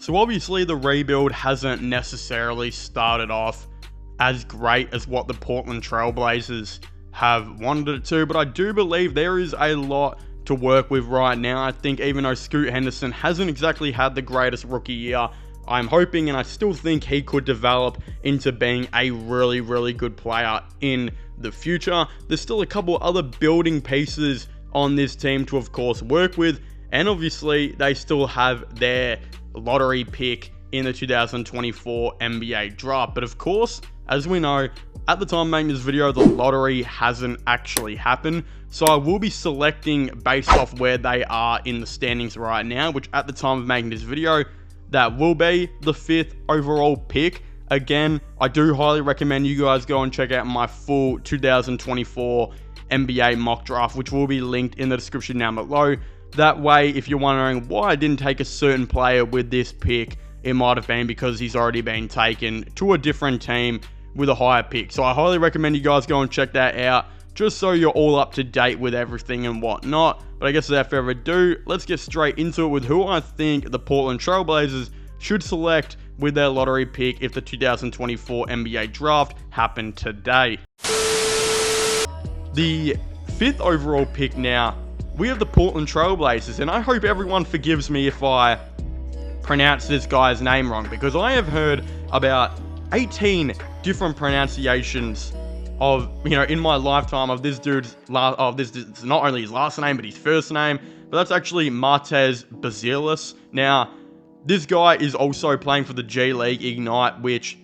So obviously the rebuild hasn't necessarily started off as great as what the Portland Trailblazers have wanted it to, but I do believe there is a lot to work with right now. I think even though Scoot Henderson hasn't exactly had the greatest rookie year, I'm hoping and I still think he could develop into being a really, really good player in the future. There's still a couple other building pieces on this team to, of course, work with, and obviously they still have their lottery pick in the 2024 NBA draft. But of course, as we know, at the time of making this video, the lottery hasn't actually happened. So I will be selecting based off where they are in the standings right now, which at the time of making this video, that will be the 5th overall pick. Again, I do highly recommend you guys go and check out my full 2024 NBA mock draft, which will be linked in the description down below. That way, if you're wondering why I didn't take a certain player with this pick, it might have been because he's already been taken to a different team with a higher pick. So I highly recommend you guys go and check that out, just so you're all up to date with everything and whatnot. But I guess without further ado, let's get straight into it with who I think the Portland Trailblazers should select with their lottery pick if the 2024 NBA draft happened today. The 5th overall pick now, we have the Portland Trailblazers, and I hope everyone forgives me if I pronounce this guy's name wrong, because I have heard about 18 different pronunciations of, in my lifetime of this dude's not only his last name, but his first name. But that's actually Martez Bazilis. Now, this guy is also playing for the G League Ignite, which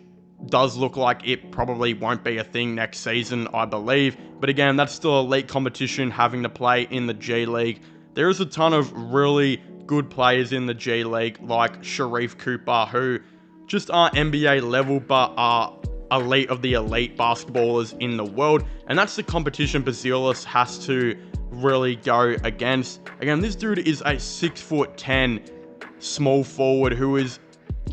does look like it probably won't be a thing next season, I believe. But again, that's still elite competition having to play in the G League. There is a ton of really good players in the G League, like Sharif Cooper, who just aren't NBA level, but are elite of the elite basketballers in the world. And that's the competition Bazilis has to really go against. Again, this dude is a 6'10" small forward who is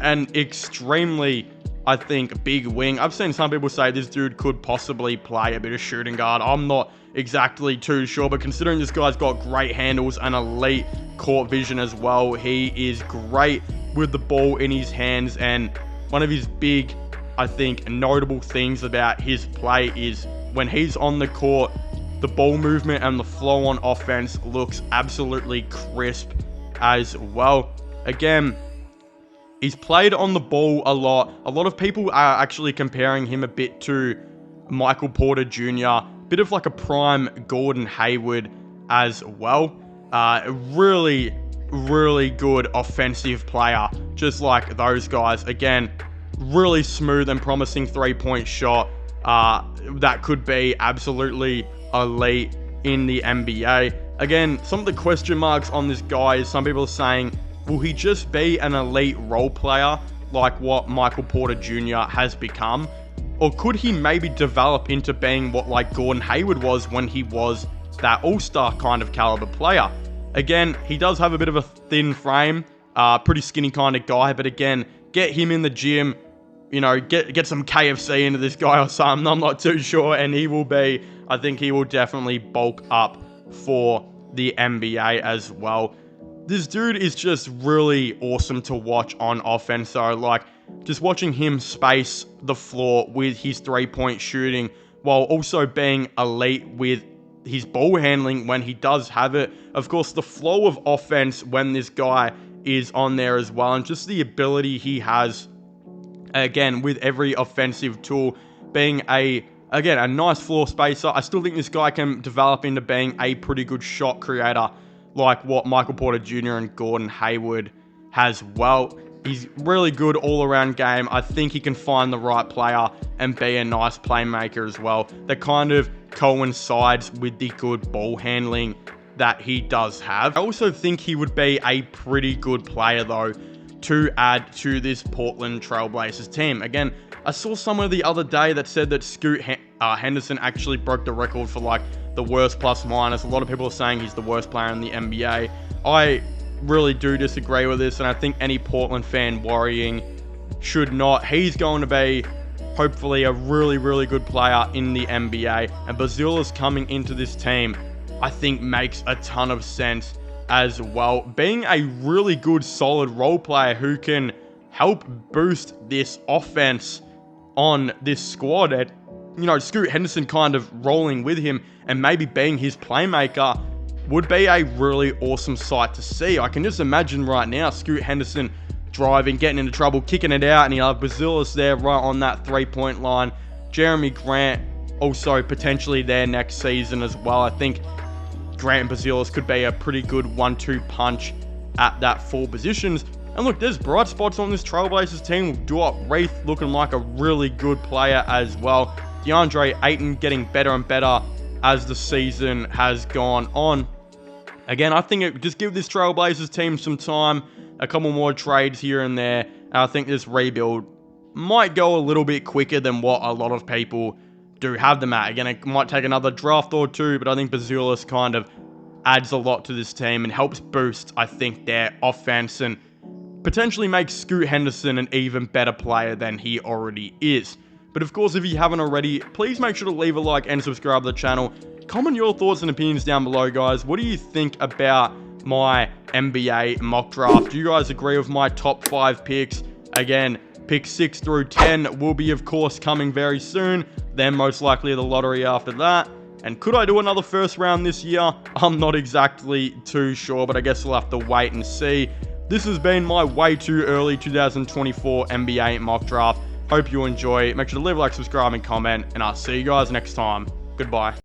an extremely, I think, big wing. I've seen some people say this dude could possibly play a bit of shooting guard. I'm not exactly too sure, but considering this guy's got great handles and elite court vision as well, he is great with the ball in his hands. And one of his big, I think, notable things about his play is when he's on the court, the ball movement and the flow on offense looks absolutely crisp as well. Again, he's played on the ball a lot. A lot of people are actually comparing him a bit to Michael Porter Jr., bit of like a prime Gordon Hayward as well. Really, really good offensive player, just like those guys. Again, really smooth and promising three-point shot that could be absolutely elite in the NBA. Again, some of the question marks on this guy is some people are saying, will he just be an elite role player like what Michael Porter Jr. has become? Or could he maybe develop into being what like Gordon Hayward was when he was that all-star kind of caliber player? Again, he does have a bit of a thin frame, pretty skinny kind of guy, but again, get him in the gym, get some KFC into this guy or something, I'm not too sure, and I think he will definitely bulk up for the NBA as well. This dude is just really awesome to watch on offense, though. Like, just watching him space the floor with his three-point shooting while also being elite with his ball handling when he does have it. Of course, the flow of offense when this guy is on there as well, and just the ability he has, again, with every offensive tool, being a nice floor spacer. I still think this guy can develop into being a pretty good shot creator, like what Michael Porter Jr. and Gordon Hayward has. Well, he's really good all-around game. I think he can find the right player and be a nice playmaker as well. That kind of coincides with the good ball handling that he does have. I also think he would be a pretty good player, though, to add to this Portland Trailblazers team. Again, I saw somewhere the other day that said that Scoot Henderson actually broke the record for like the worst plus minus. A lot of people are saying he's the worst player in the NBA. I really do disagree with this, and I think any Portland fan worrying should not. He's going to be hopefully a really, really good player in the NBA, and Bazilis coming into this team, I think, makes a ton of sense as well. Being a really good, solid role player who can help boost this offense on this squad. And, you know, Scoot Henderson kind of rolling with him and maybe being his playmaker would be a really awesome sight to see. I can just imagine right now Scoot Henderson driving, getting into trouble, kicking it out, and you have Bazilis there right on that three-point line. Jeremy Grant also potentially there next season as well. I think Grant and Bazilis could be a pretty good 1-2 punch at that 4 positions. And look, there's bright spots on this Trailblazers team. Duop Reith looking like a really good player as well. DeAndre Ayton getting better and better as the season has gone on. Again, I think it just give this Trailblazers team some time, a couple more trades here and there, and I think this rebuild might go a little bit quicker than what a lot of people do have them at. Again, it might take another draft or two, but I think Bazilis kind of adds a lot to this team and helps boost, I think, their offense and potentially makes Scoot Henderson an even better player than he already is. But of course, if you haven't already, please make sure to leave a like and subscribe to the channel. Comment your thoughts and opinions down below, guys. What do you think about my NBA mock draft? Do you guys agree with my top 5 picks? Again, picks 6 through 10 will be, of course, coming very soon. Then most likely the lottery after that. And could I do another first round this year? I'm not exactly too sure, but I guess we'll have to wait and see. This has been my way too early 2024 NBA mock draft. Hope you enjoy. Make sure to leave a like, subscribe, and comment. And I'll see you guys next time. Goodbye.